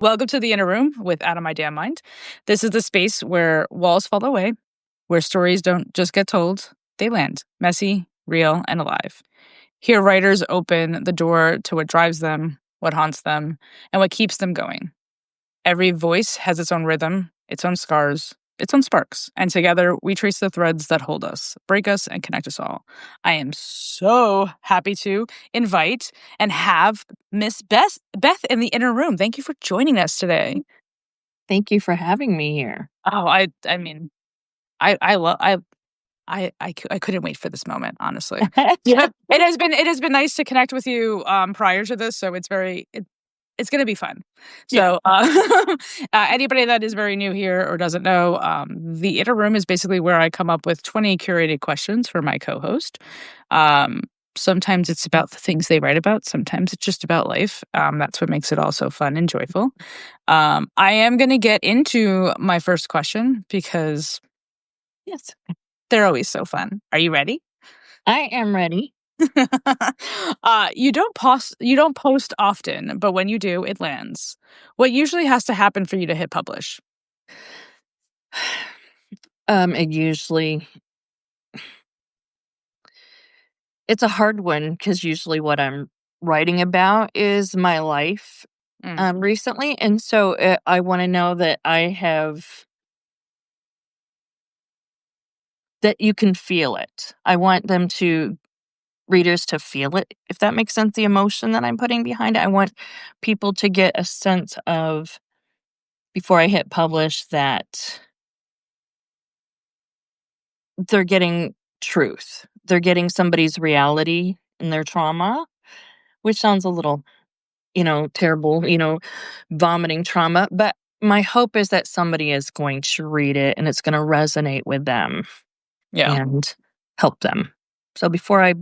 Welcome to the Inner Room with Out of My Damn Mind. This is the space where walls fall away, where stories don't just get told, they land messy, real, and alive. Here, writers open the door to what drives them, what haunts them, and what keeps them going. Every voice has its own rhythm, its own scars, its own sparks, and together we trace the threads that hold us, break us, and connect us all. I am so happy to invite and have Miss Beth in the Inner Room. Thank you for joining us today. Thank you for having me here. Oh, I mean, I love I couldn't wait for this moment, honestly. Yeah, it has been nice to connect with you prior to this, so it's going to be fun. Yeah. So, anybody that is very new here or doesn't know, the Inner Room is basically where I come up with 20 curated questions for my co-host. Um, Sometimes it's about the things they write about. Sometimes it's just about life. That's what makes it all so fun and joyful. I am going to get into my first question because Yes, they're always so fun. Are you ready? I am ready. You don't post often, but when you do, it lands. What usually has to happen for you to hit publish? It usually it's a hard one because usually what I'm writing about is my life Mm, recently, and so I want to know that that you can feel it. I want readers to feel it, if that makes sense. The emotion that I'm putting behind it. I want people to get a sense of before I hit publish that they're getting truth. They're getting somebody's reality and their trauma, which sounds a little, terrible, vomiting trauma. But my hope is that somebody is going to read it and it's going to resonate with them yeah. and help them. So before I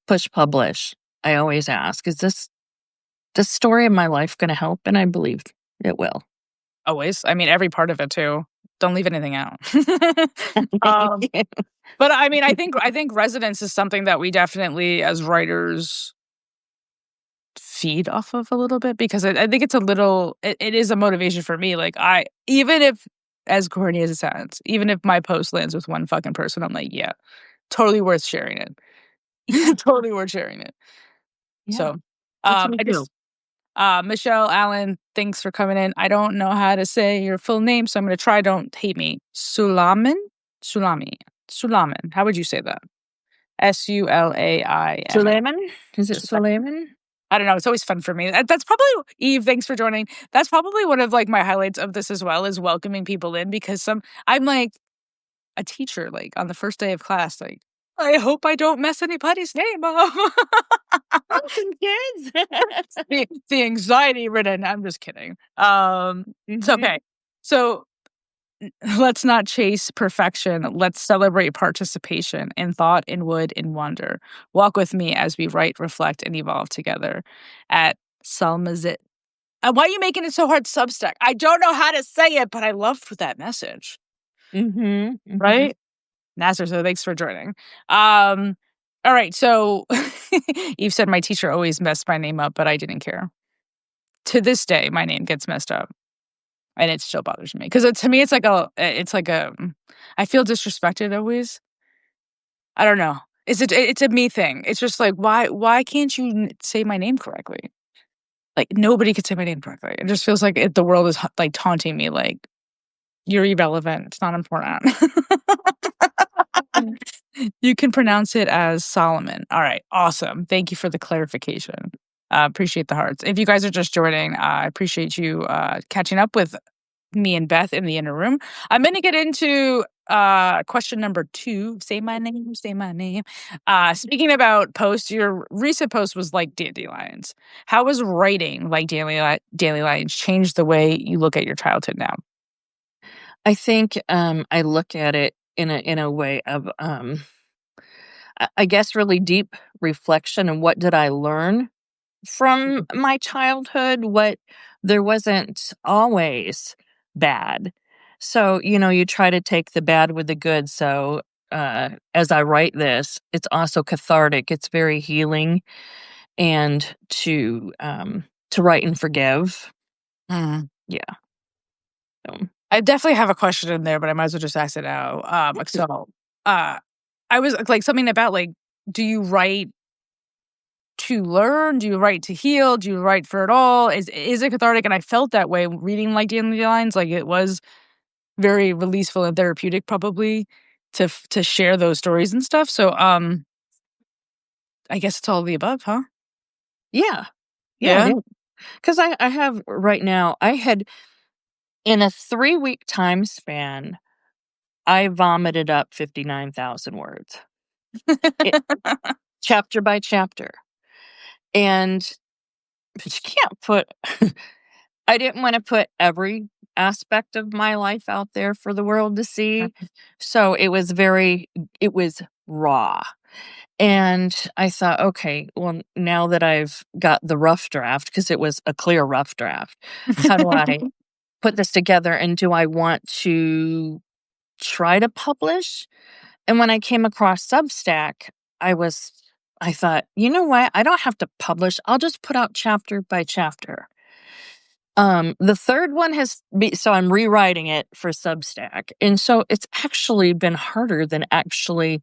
push publish, I always ask, is this story of my life going to help? And I believe it will. Always. I mean, every part of it too. Don't leave anything out. Thank um, you. but I mean, I think resonance is something that we definitely, as writers, feed off of a little bit because I think it's a little. It is a motivation for me. Like even if, as corny as it sounds, even if my post lands with one fucking person, I'm like, yeah, totally worth sharing it. Yeah. Totally worth sharing it. Yeah. So, That's what I I do. just Michelle Allen, thanks for coming in. I don't know how to say your full name, so I'm gonna try. Don't hate me. Sulami, Sulaman. How would you say that? Sulaim. Suleiman? Is it Suleiman? I don't know. It's always fun for me. That's probably Eve. Thanks for joining. That's probably one of like my highlights of this as well is welcoming people in because I'm like a teacher like on the first day of class like I hope I don't mess anybody's name up. Welcome, kids. The anxiety ridden. I'm just kidding. It's Mhm. okay. So let's not chase perfection. Let's celebrate participation in thought, in wood, in wonder. Walk with me as we write, reflect, and evolve together at Salmazit. Why are you making it so hard, Substack? I don't know how to say it, but I love that message. Mhm. Mhm. Right? Nasser, so thanks for joining. Um, all right, so Eve said my teacher always messed my name up, but I didn't care. To this day, my name gets messed up. And it still bothers me because to me, it's like a, I feel disrespected always. I don't know. It's a me thing. It's just like, why can't you say my name correctly? Like nobody could say my name correctly. It just feels like the world is like taunting me. Like you're irrelevant. It's not important. You can pronounce it as Solomon. All right. Awesome. Thank you for the clarification. Appreciate the hearts. If you guys are just joining, I appreciate you catching up with me and Beth in the Inner Room. I'm going to get into question number 2. Say my name, say my name. Speaking about posts, your recent post was like dandelions. How has writing like dandelions changed the way you look at your childhood now? I think I look at it in a way of I guess really deep reflection and what did I learn from my childhood? What there wasn't always bad. So, you try to take the bad with the good. So, as I write this, it's also cathartic. It's very healing and to write and forgive. Mm. Yeah. So I definitely have a question in there, but I might as well just ask it out. Uh, I was like something about like, do you write to learn? Do you write to heal? Do you write for it all? Is it cathartic? And I felt that way reading like Dandelions. Like it was very releaseful and therapeutic, probably to share those stories and stuff. So, I guess it's all of the above, huh? yeah. Yeah, it Yeah. is. 'Cause I have right now, I had in a 3-week time span, I vomited up 59,000 words. It chapter by chapter. And but you can't put I didn't wanna put every aspect of my life out there for the world to see. So it was raw. And I thought, okay, well, now that I've got the rough draft, because it was a clear rough draft, how do I put this together? And do I want to try to publish? And when I came across Substack, I was, I thought, you know what? I don't have to publish. I'll just put out chapter by chapter. The third one so I'm rewriting it for Substack. And so it's actually been harder than actually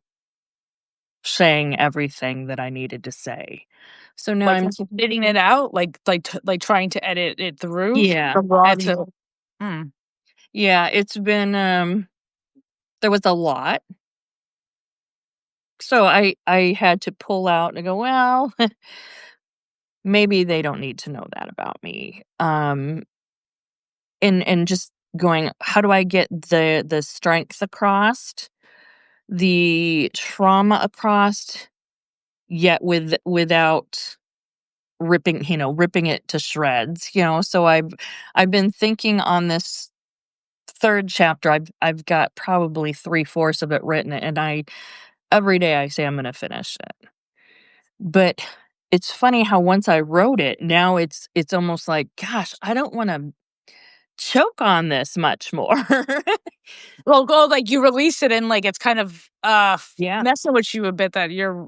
saying everything that I needed to say. So now Like I'm editing it out, like trying to edit it through yeah, from raw edit to. Mm. yeah, it's been, there was a lot. So I had to pull out and go, "Well, maybe they don't need to know that about me." And just going, "How do I get the strength across, the trauma across, yet without ripping it to shreds," So I've been thinking on this 3rd chapter. I've got probably 3/4 of it written, and I every day I say I'm gonna finish it. But it's funny how once I wrote it, now it's almost like, gosh, I don't wanna choke on this much more. Well, go like you release it and like it's kind of Yeah. messing with you a bit that you're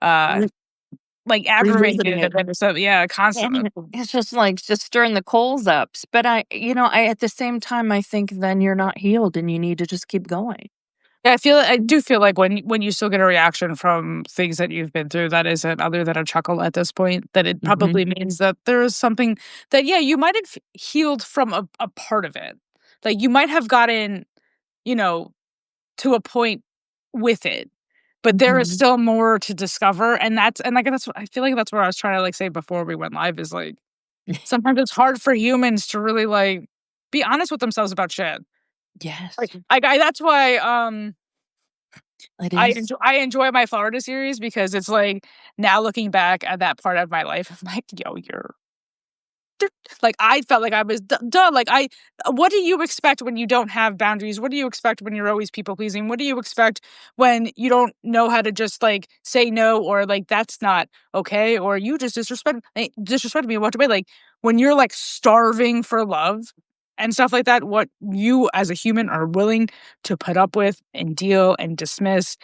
uh Re like revisiting aggravated it. a bit or something. Yeah, constantly. And it's just like just stirring the coals up. But I at the same time, I think then you're not healed and you need to just keep going. Yeah, I do feel like when you still get a reaction from things that you've been through that isn't other than a chuckle at this point, that it Mhm. probably means that there is something that, yeah, you might have healed from a part of it. Like you might have gotten, you know, to a point with it, but there is Mhm. still more to discover. And like that's what I feel like that's what I was trying to like say before we went live is like sometimes it's hard for humans to really like be honest with themselves about shit. Yes, I that's why it is. I enjoy my Florida series because it's like now looking back at that part of my life, I'm like, yo, you're like I felt like I was done. Like what do you expect when you don't have boundaries? What do you expect when you're always people pleasing? What do you expect when you don't know how to just like say no or like that's not okay or you just disrespect me and walked away? Like when you're like starving for love and stuff like that, what you as a human are willing to put up with and deal and dismiss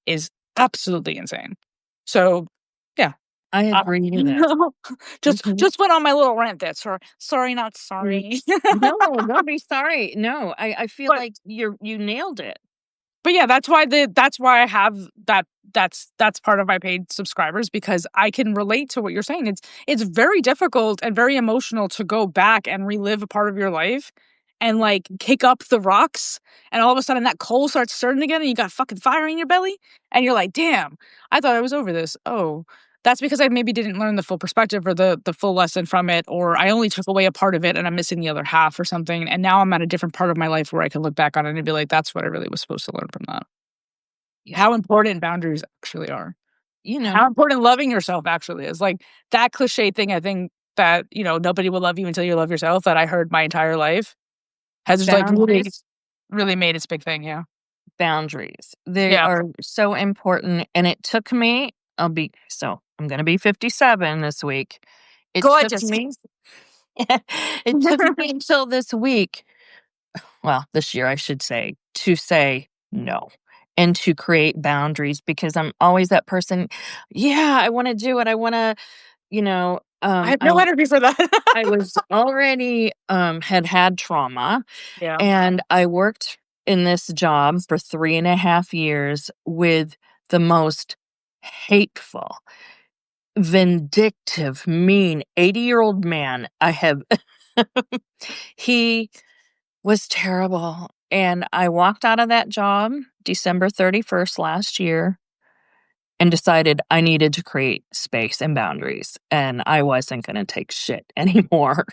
is absolutely insane. So yeah, I uh, agree to that. Mhm. just went on my little rant there. Sorry, not Mm. sorry. No, don't be sorry. No, I feel but like you nailed it. but yeah, that's why I have that's part of my paid subscribers because I can relate to what you're saying. It's very difficult and very emotional to go back and relive a part of your life and like kick up the rocks and all of a sudden that coal starts stirring again and you got fucking fire in your belly and you're like, "Damn, I thought I was over this." Oh, that's because I maybe didn't learn the full perspective or the full lesson from it or I only took away a part of it and I'm missing the other half or something. And now I'm at a different part of my life where I can look back on it and be like, "That's what I really was supposed to learn from that." Yeah. How important boundaries actually are. You know, How important loving yourself actually is. Like that cliche thing I think that, nobody will love you until you love yourself that I heard my entire life has like really, boundaries, really made its big thing. Yeah. boundaries. They Yeah. are so important, and it took me I'm gonna be 57 this week. It took Gorgeous. me it took me until this week, well, this year, I should say, to say no and to create boundaries because I'm always that person, "Yeah, I wanna do it. I wanna," you know I have no I energy for that. I was already had trauma, Yeah. and I worked in this job for 3.5 years with the most hateful, vindictive, mean 80-year-old man I have. He was terrible. And I walked out of that job December 31st last year and decided I needed to create space and boundaries, and I wasn't going to take shit anymore.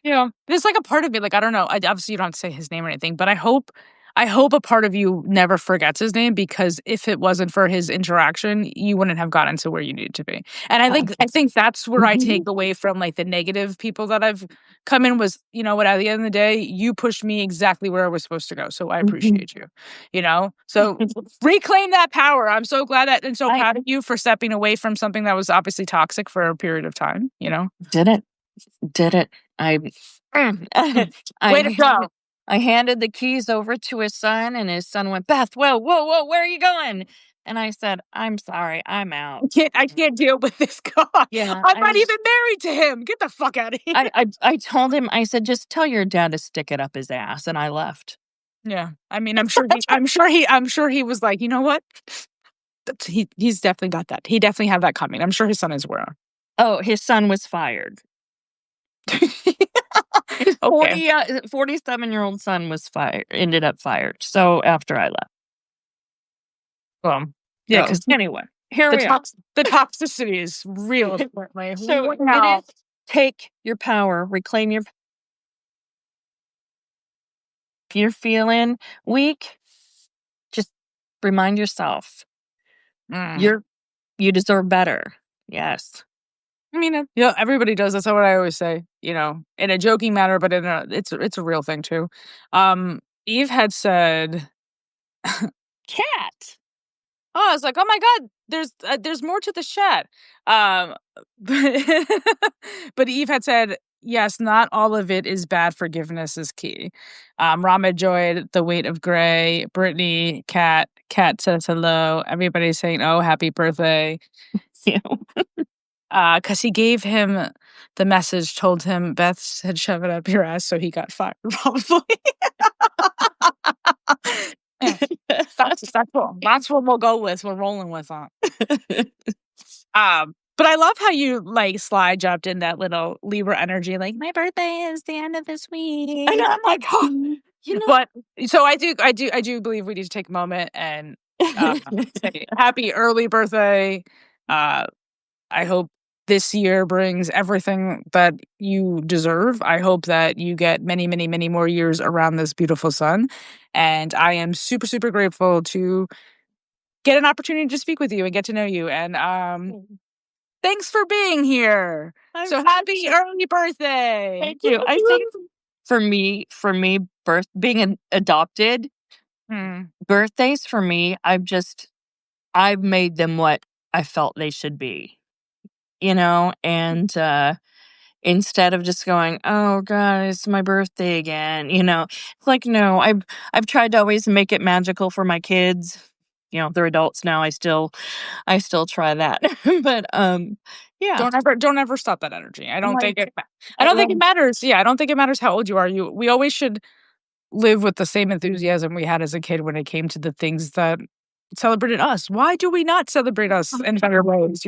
Yeah, there's like a part of me, like, I don't know. Obviously, you don't have to say his name or anything, but I hope a part of you never forgets his name, because if it wasn't for his interaction, you wouldn't have gotten to where you needed to be. And I think that's where I Mhm. take away from like the negative people that I've come in was, you know what, at the end of the day, you pushed me exactly where I was supposed to go. So I Mhm. appreciate you, you know? So reclaim that power. I'm so glad that and so I proud of you for stepping away from something that was obviously toxic for a period of time, you know? did it. Did it. I I Way to handed go. I handed the keys over to his son, and his son went, "Beth, whoa, whoa, whoa, where are you going?" And I said, "I'm sorry, I'm out." I can't deal with this guy. Yeah, I'm not even married to him. Get the fuck out of here. I told him, I said, "Just tell your dad to stick it up his ass," and I left. Yeah. I mean, I'm sure he was like, "You know what? He's definitely got that. He definitely had that coming." I'm sure his son is aware. Oh, his son was fired. His Okay. 47-year-old son was fired, ended up fired, so after I left. Well, So, yeah, because anyway, here the we are. the toxicity is real, apparently. So, it Wow. is take your power, reclaim your if you're feeling weak, just remind yourself, Mm. you're you deserve better. Yes. I mean, yeah, everybody does. That's what I always say, in a joking manner, but it's a real thing too. Eve had said, Cat. oh, I was like, "Oh my god, there's more to the chat." Um, but but Eve had said, "Yes, not all of it is bad. Forgiveness is key." Rama enjoyed The Weight of Gray. Brittany, Kat says hello. Everybody's saying, "Oh, happy birthday." Yeah. Because he gave him the message, told him Beth said, "Shove it up your ass," so he got fired, probably. Yeah, that's cool. That's what we'll go with. We're rolling with that. But I love how you like slide jumped in that little Libra energy, like my birthday is the end of this I know. week. I'm like, oh, you know. But so I do believe we need to take a moment and say happy early birthday. Uh, I hope this year brings everything that you deserve. I hope that you get many, many, many more years around this beautiful sun. And I am super, super grateful to get an opportunity to speak with you and get to know you. And thanks for being here. I'm So happy early birthday. Thank you. I think for me, birth being adopted, Hmm. birthdays for me, I've made them what I felt they should be, and instead of just going, "Oh god, it's my birthday again," it's like, no, I've tried to always make it magical for my kids. They're adults now. I still try that. But yeah, Don't ever stop that energy. I I'm don't like, think it I I don't think love it matters. Yeah, I don't think it matters how old you are. We always should live with the same enthusiasm we had as a kid when it came to the things that celebrated us. Why do we not celebrate us in better ways?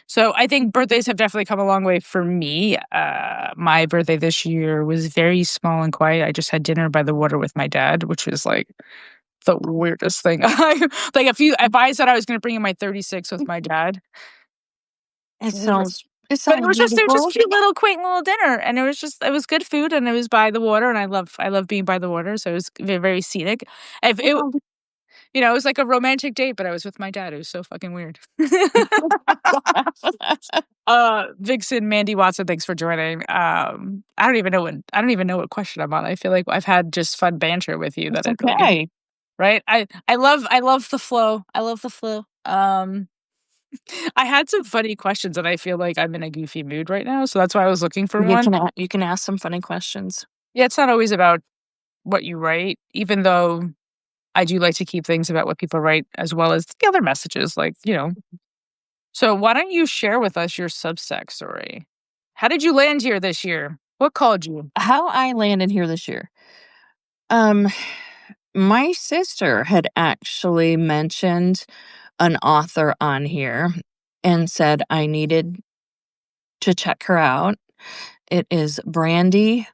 So I think birthdays have definitely come a long way for me. My birthday this year was very small and quiet. I just had dinner by the water with my dad, which was like the weirdest thing. Like if I said I was going to bring in my 36 with my dad, it we were sounds it but it sounds was just beautiful. cute little quaint little dinner, and it was good food, and it was by the water, and I love being by the water, so it was very scenic. If it it was like a romantic date, but I was with my dad. It was so fucking weird. Vixen, Mandy Watson, thanks for joining. I don't even know what question I'm on. I feel like I've had just fun banter with you that It's it really gives, okay. right? I love the flow. I love the flow. I had some funny questions, and I feel like I'm in a goofy mood right now, so that's why I was looking for You one. can you can ask some funny questions. Yeah, it's not always about what you write, even though I do like to keep things about what people write as well as the other messages, like, So why don't you share with us your Substack story? How did you land here this year? What called you? How I landed here this year. Um, my sister had actually mentioned an author on here and said I needed to check her out. It is Brandy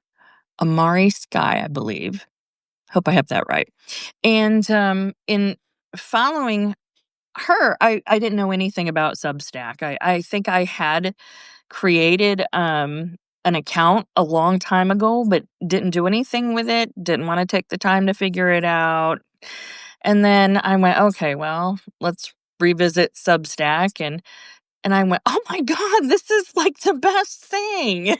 Amari Sky, I believe. Hope I have that right. And in following her, I didn't know anything about Substack. I think I had created an account a long time ago, but didn't do anything with it, didn't want to take the time to figure it out. And then I went, okay, well, let's revisit Substack, and I went, oh my God, this is like the best thing.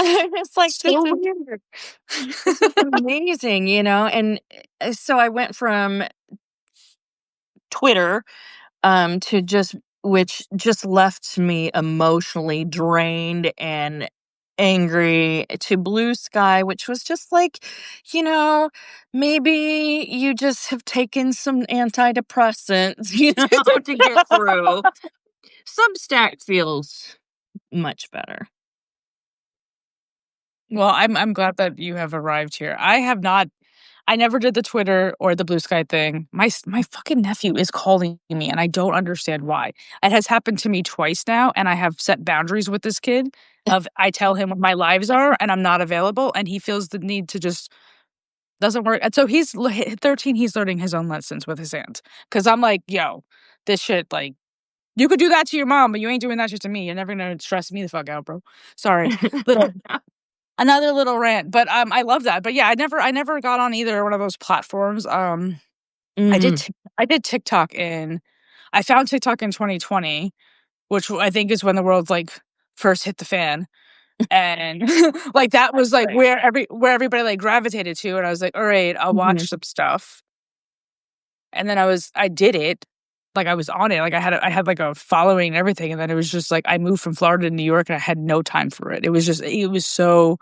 It's like So weird. this is amazing, and so I went from Twitter to just which just left me emotionally drained and angry, to Blue Sky, which was just like, you know, maybe you just have taken some antidepressants, to get through. Substack feels much better. Well, I'm glad that you have arrived here. I have not. I never did the Twitter or the Blue Sky thing. My fucking nephew is calling me, and I don't understand why. It has happened to me twice now, and I have set boundaries with this kid. Of I tell him what my lives are, and I'm not available, and he feels the need to just doesn't work. And so he's 13. He's learning his own lessons with his aunt. Because I'm like, yo, this shit like. You could do that to your mom, but you ain't doing that shit to me. You're never gonna stress me the fuck out, bro. Sorry. Little Another little rant, but, I love that, but yeah, I never got on either one of those platforms. I did Mm. Tik I did TikTok in I found TikTok in 2020, which I think is when the world, like, first hit the fan, and, like, that was, like, Right. where everybody, like, gravitated to, and I was like, "Alright, I'll Mhm. watch some stuff," and then I did it, like, I was on it, like, I had, like, a following and everything, and then it was just, like, I moved from Florida to New York, and I had no time for it. It was so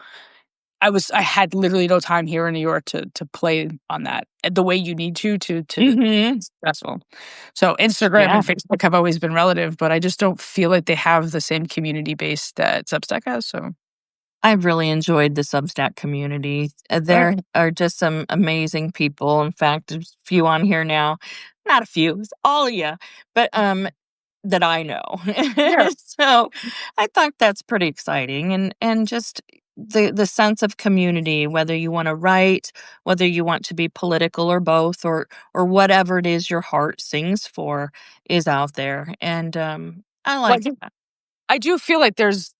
I had literally no time here in New York to play on that the way you need to be Mhm. successful. So Instagram Yeah. and Facebook have always been relative, but I just don't feel like they have the same community base that Substack has. So I've really enjoyed the Substack community. right. There are just some amazing people. In fact, there's a few on here now. Not a few, it's all of you, but that I know. Yeah. So I thought that's pretty exciting, and just the sense of community, whether you want to write, whether you want to be political or both, or whatever it is your heart sings for, is out there, and I Well, like that. I do feel like there's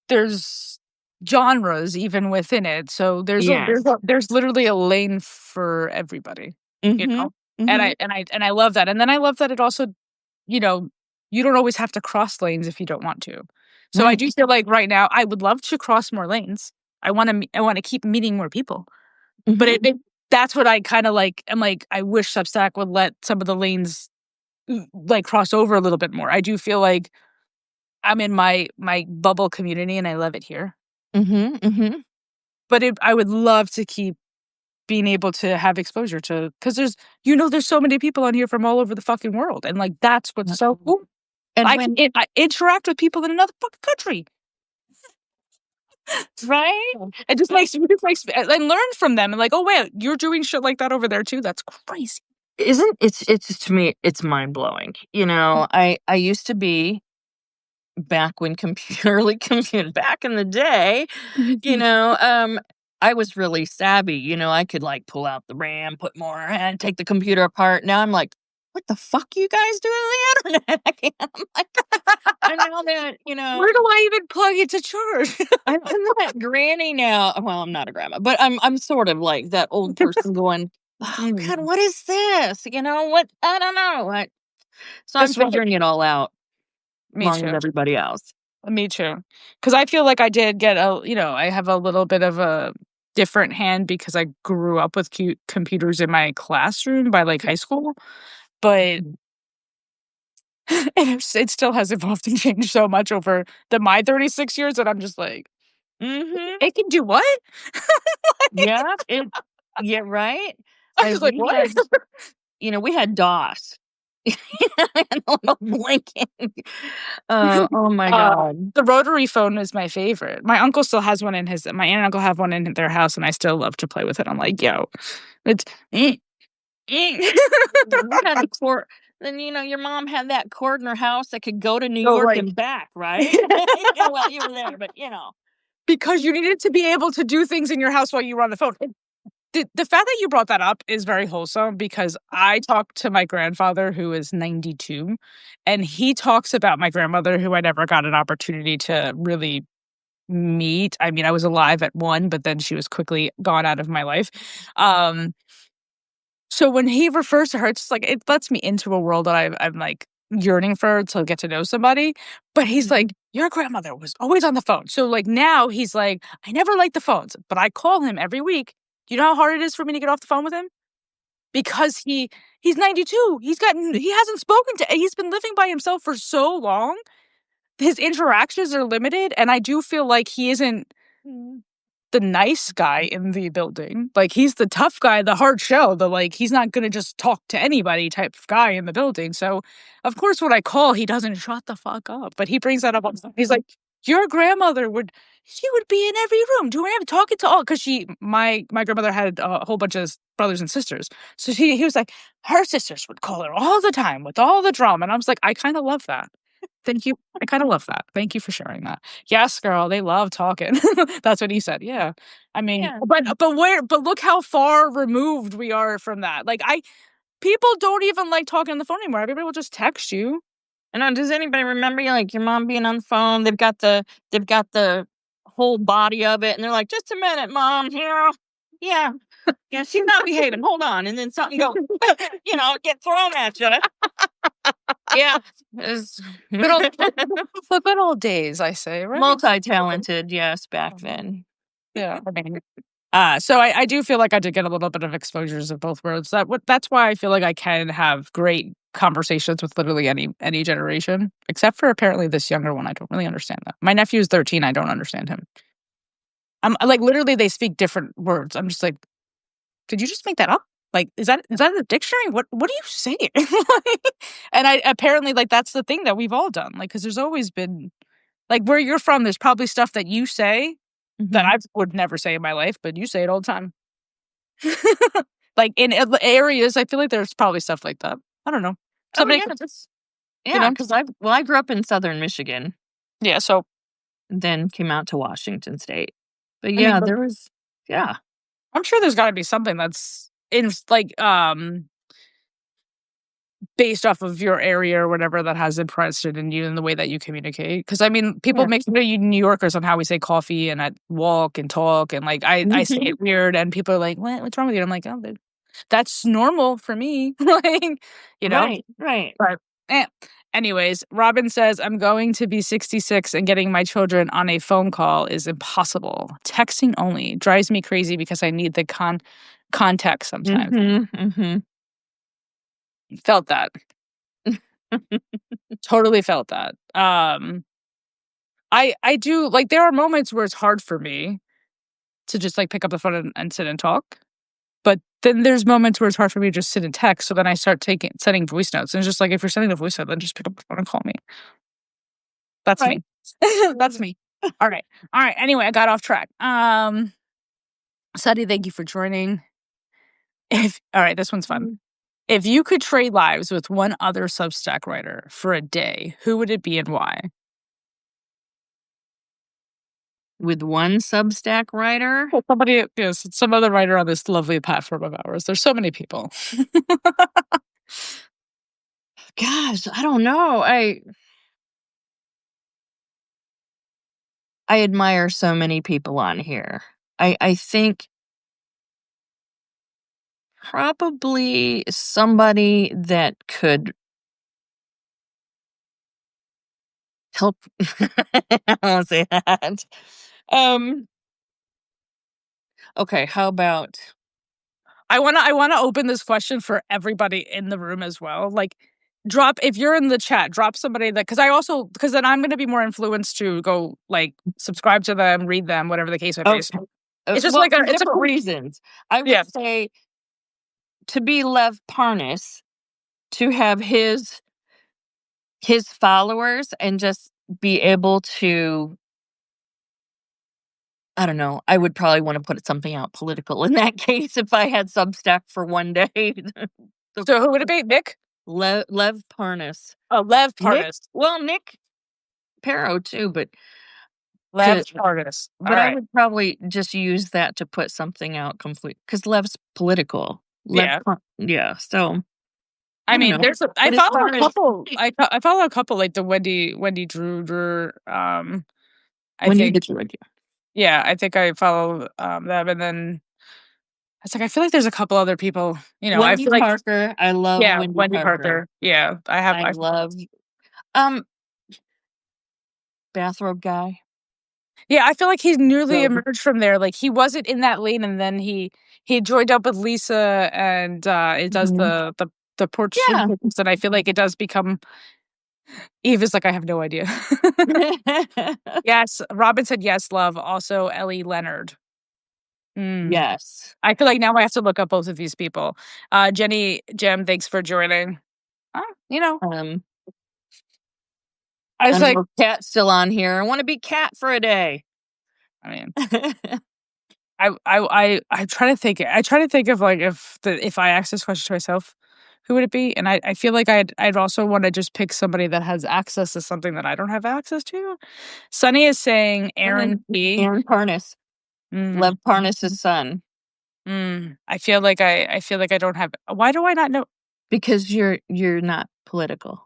genres even within it. So Yes. there's literally a lane for everybody, you Mhm. know? Mhm. And I love that. And then I love that it also, you know, you don't always have to cross lanes if you don't want to. So I Right. do feel like right now I would love to cross more lanes. I want to keep meeting more people. But Mhm. that's what I kind of like. I'm like I wish Substack would let some of the lanes like cross over a little bit more. I do feel like I'm in my bubble community and I love it here. Mhm. Mhm. But I would love to keep being able to have exposure to because there's so many people on here from all over the fucking world, and like that's what's Yep. so cool. And when I interact with people in another fucking country. right? It just makes me and learn from them and like, oh wait, you're doing shit like that over there too. That's crazy. Isn't it's to me, it's mind-blowing. I used to be back when computer back in the day, you know, um, I was really savvy, I could, like, pull out the RAM, put more and take the computer apart. Now I'm like, "What the fuck you guys do to the internet?" I can't I'm like, and now that, Where do I even plug it to charge? I'm that granny now. Well, I'm not a grandma, but I'm sort of like that old person going, "Oh god, Mm, what is this?" What I don't know. So I'm that's right. figuring it all out Me along with too. everybody else. Me too. Because I feel like I did get I have a little bit of a different hand because I grew up with computers in my classroom by like high school, but Mhm. it still has evolved and changed so much over my 36 years that I'm just like, Mhm. it can do what? Yeah, yeah, right? I'm just like, We what? had we had DOS, And a little blinking. Oh my God. The rotary phone is my favorite. My uncle still has one in his. My aunt and uncle have one in their house, and I still love to play with it. I'm like, yo, it's. You had the cord. Then your mom had that cord in her house that could go to New Oh, York right. and back, right? Yeah, well, you were there, but Because you needed to be able to do things in your house while you were on the phone. The fact that you brought that up is very wholesome because I talked to my grandfather who is 92, and he talks about my grandmother who I never got an opportunity to really meet. I mean, I was alive at one, but then she was quickly gone out of my life. So when he refers to her, it's just like it lets me into a world that I'm like yearning for to get to know somebody. But he's like, your grandmother was always on the phone. So like now he's like, I never liked the phones, but I call him every week. Do you know how hard it is for me to get off the phone with him? Because he's 92. He hasn't spoken to he's been living by himself for so long. His interactions are limited, and I do feel like he isn't the nice guy in the building. Like, he's the tough guy, the hard shell, he's not gonna just talk to anybody type of guy in the building. So, of course, when I call, he doesn't shut the fuck up. But he brings that up all the time. He's like, your grandmother she would be in every room doing everything, talking to all, because my grandmother had a whole bunch of brothers and sisters. So he was like, her sisters would call her all the time with all the drama. And I was like, I kind of love that. Thank you. I kind of love that. Thank you for sharing that. Yes, girl, they love talking. That's what he said. Yeah. I mean, Yeah. but look how far removed we are from that. People don't even like talking on the phone anymore. Everybody will just text you. And does anybody remember your mom being on the phone? They've got the whole body of it, and they're like, "Just a minute, mom. Yeah, she's not behaving. Hold on," and then something go, get thrown at you. Yeah, The good old days, I say, right? Multi-talented, yes, back then. Yeah, I mean, so I do feel like I did get a little bit of exposures of both worlds. That's why I feel like I can have great conversations with literally any generation, except for apparently this younger one. I don't really understand that. My nephew is 13. I don't understand him. I'm like, literally, they speak different words. I'm just like, did you just make that up? Like, is that in the dictionary? What are you saying? And I apparently that's the thing that we've all done. Because there's always been where you're from. There's probably stuff that you say that I would never say in my life, but you say it all the time. In areas, I feel like there's probably stuff like that. I don't know. Somebody, because I grew up in southern Michigan. Yeah, so then came out to Washington State. But yeah, there was I'm sure there's got to be something that's in based off of your area or whatever that has impressed it in you in the way that you communicate. Because I mean, people make fun of you New Yorkers on how we say coffee and I walk and talk and I say it weird and people are like, what's wrong with you? I'm like, oh, that's normal for me. Right. But anyways, Robin says, I'm going to be 66 and getting my children on a phone call is impossible. Texting only drives me crazy because I need the context sometimes. Felt that. Totally felt that. I do there are moments where it's hard for me to just pick up the phone and sit and talk. But then there's moments where it's hard for me to just sit and text. So then I start sending voice notes. And it's just if you're sending a voice note, then just pick up the phone and call me. That's me. That's me. All right. Anyway, I got off track. Sadie, thank you for joining. All right, this one's fun. If you could trade lives with one other Substack writer for a day, who would it be and why? With one Substack writer? Some other writer on this lovely platform of ours. There's so many people. Gosh, I don't know. I admire so many people on here. I think probably somebody that could help. I won't say that. Okay, how about I wanna open this question for everybody in the room as well. Drop if you're in the chat, drop somebody that because then I'm gonna be more influenced to go subscribe to them, read them, whatever the case may be. It's just for different reasons. I would say to be Lev Parnas, to have his followers and just be able to, I don't know, I would probably wanna put something out political in that case if I had Substack for one day. The So who would it be? Nick? Lev Parnas. Oh, Lev Nick Parnas. well, Nick Perro too, but Lev to Parnas. All but I right. would probably just use that to put something out complete because Lev's political. Yeah. Yeah, so, I I don't mean, know. there's a, I But as follow far a as couple. I follow a couple like the Wendy Drew. I when you think get your idea. yeah, I think I follow them, and then it's like I feel like there's a couple other people. I Wendy feel like Parker, I love yeah, Wendy Wendy Parker. Parker. Yeah, I have. I love um, Bathrobe Guy. Yeah, I feel like he's newly So emerged from there. Like he wasn't in that lane, and then he joined up with Lisa, and it does mhm. the porch swing Yeah. things, and I feel like it does become. Eve is like, I have no idea. Yes, Robin said yes, love. Also, Ellie Leonard. Mm. Yes. I feel like now I have to look up both of these people. Jenny, Jem, thanks for joining. Uh, you know, Um, I I was don't like, know if Cat's still on here. I wanna be Cat for a day. I mean, I try to think. I try to think of like if I asked this question to myself, who would it be? And I feel like I'd also want to just pick somebody that has access to something that I don't have access to. Sunny is saying Aaron P. Aaron Parnas. Mm, Lev Parnas' son. I feel like I feel like I don't have. Why do I not know? Because you're not political.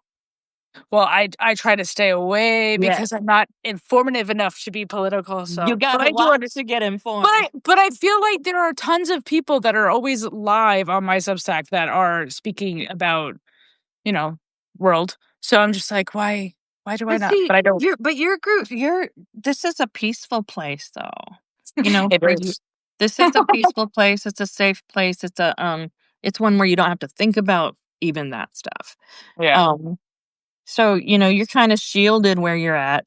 Well, I try to stay away because Yes. I'm not informative enough to be political. You So, but gotta I do watch understand. to get informed. But I feel like there are tons of people that are always live on my Substack that are speaking about, you know, world. So I'm just like, why do I But not? see, But I don't. your group, this is a peaceful place though. It For you. is. This is a peaceful place. It's a safe place. It's one where you don't have to think about even that stuff. Yeah. Um, so, you're kind of shielded where you're at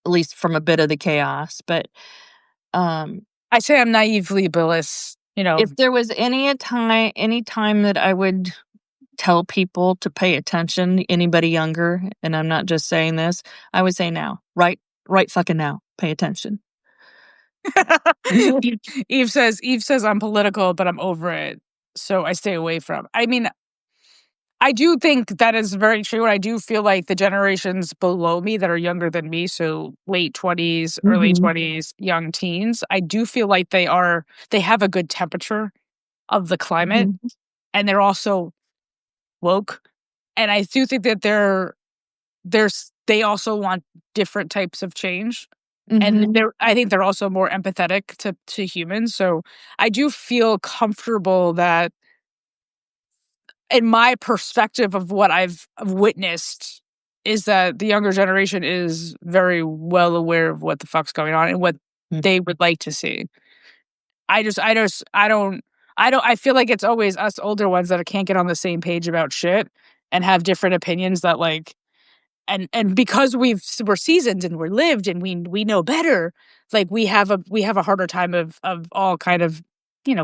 least from a bit of the chaos. But um I say I'm naively bilious, if there was any time that I would tell people to pay attention, anybody younger, and I'm not just saying this, I would say now. Right fucking now. Pay attention. Eve says I'm political, but I'm over it. So I stay away from. I mean, I do think that is very true. And I do feel like the generations below me that are younger than me, so late 20s, early Mhm. 20s, young teens, I do feel like they have a good temperature of the climate Mhm. and they're also woke. And I do think that they also want different types of change. And Mhm. I think they're also more empathetic to humans. So I do feel comfortable that in my perspective of what I've witnessed is that the younger generation is very well aware of what the fuck's going on and what Mm. they would like to see. I feel like it's always us older ones that can't get on the same page about shit and have different opinions that like and because we're seasoned and we're lived and we know better, like we have a harder time of all kind of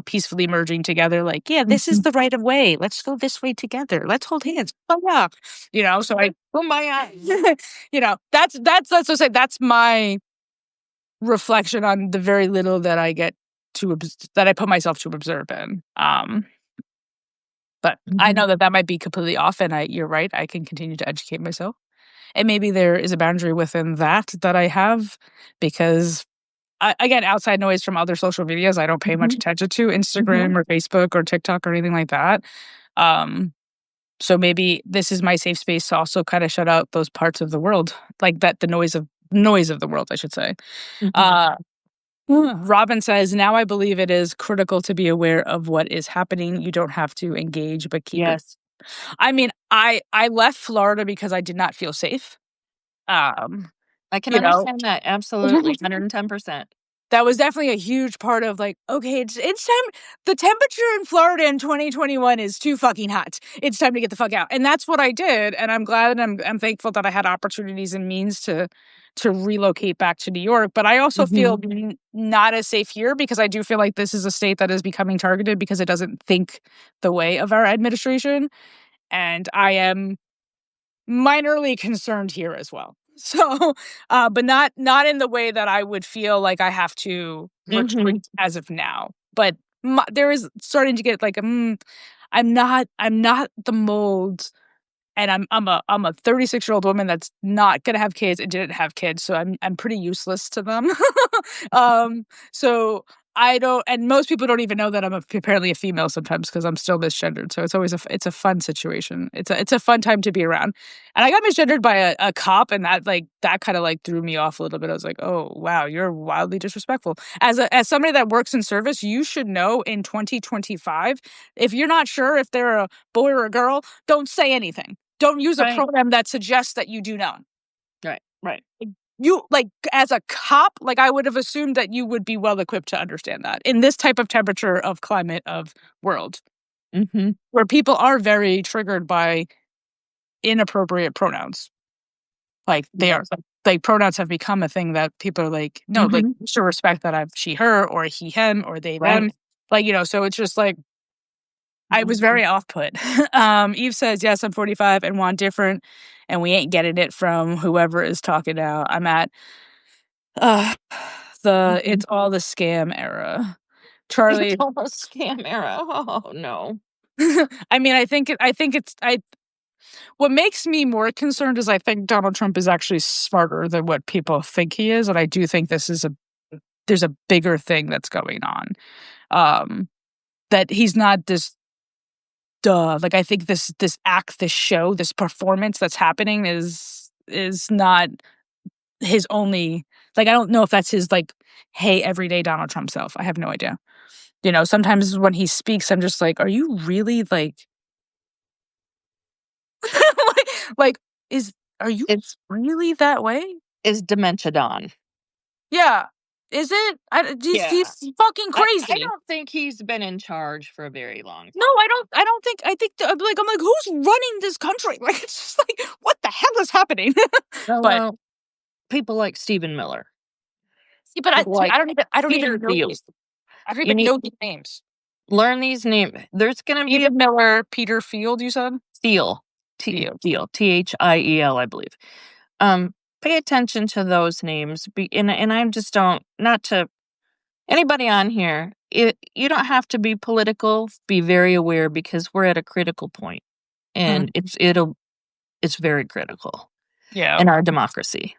peacefully merging together. Like, yeah, this is Mhm. the right of way. Let's go this way together. Let's hold hands. Oh yeah, So I, Kumbaya. that's what I say. That's my reflection on the very little that I get that I put myself to observe in. But I Mhm. know that might be completely off, and you're right. I can continue to educate myself. And maybe there is a boundary within that I have because again, outside noise from other social medias, I don't pay much Mhm. attention to Mhm. Instagram or Facebook or TikTok or anything like that. Um, so maybe this is my safe space to also kind of shut out those parts of the world, like that the noise of the world, I should say. Mhm. Uh, Robin says, now I believe it is critical to be aware of what is happening. You don't have to engage, but keep it. Yes. I mean, I left Florida because I did not feel safe. Um, I can you know, understand that, absolutely, 110%. that was definitely a huge part of like, okay, it's time. The temperature in Florida in 2021 is too fucking hot. It's time to get the fuck out. And that's what I did. And I'm glad and I'm thankful that I had opportunities and means to relocate back to New York. But I also feel not as safe here because I do feel like this is a state that is becoming targeted because it doesn't think the way of our administration. And I am minorly concerned here as well. So, but not in the way that I would feel like I have to retreat as of now. But there is starting to get like, I'm not the mold, and I'm a 36-year-old woman that's not gonna have kids and didn't have kids, so I'm pretty useless to them. So I don't, and most people don't even know that I'm apparently a female sometimes because I'm still misgendered. So it's always it's a fun situation. It's a fun time to be around. And I got misgendered by a cop, and that kind of like threw me off a little bit. I was like, oh wow, you're wildly disrespectful. As somebody that works in service, you should know in 2025, if you're not sure if they're a boy or a girl, don't say anything. Don't use a pronoun that suggests that you do not. Right. You, like, as a cop, like, I would have assumed that you would be well equipped to understand that in this type of temperature of climate of world, where people are very triggered by inappropriate pronouns. Like, they are, like, pronouns have become a thing that people are like, no, like, you should respect that I'm she, her, or he, him, or they, them. Like, so it's just like, I was very off-put. Eve says, yes, I'm 45 and want different, and we ain't getting it from whoever is talking now. I'm at it's all the scam era. Charlie. It's all the scam era. Oh, no. I mean, I think it's what makes me more concerned is I think Donald Trump is actually smarter than what people think he is, and I do think there's a bigger thing that's going on. That he's not this like, I think this act, this show, this performance that's happening is not his only, like, I don't know if that's his, like, hey, everyday Donald Trump self. I have no idea. Sometimes when he speaks, I'm just like, are you really like, like, are you really that way? Is dementia Don? Yeah. Is it? He's fucking crazy. I don't think he's been in charge for a very long time. No, I don't think, I'm like, who's running this country? Like, it's just like, what the hell is happening? Well, people like Stephen Miller. See, but I don't even know these. I don't even know these names. Learn these names. There's going to be Stephen Miller, Peter Field, you said? Thiel. Thiel. Thiel, I believe. Pay attention to those names. And I just don't, not to anybody on here, you don't have to be political. Be very aware because we're at a critical point, and it's very critical in our democracy.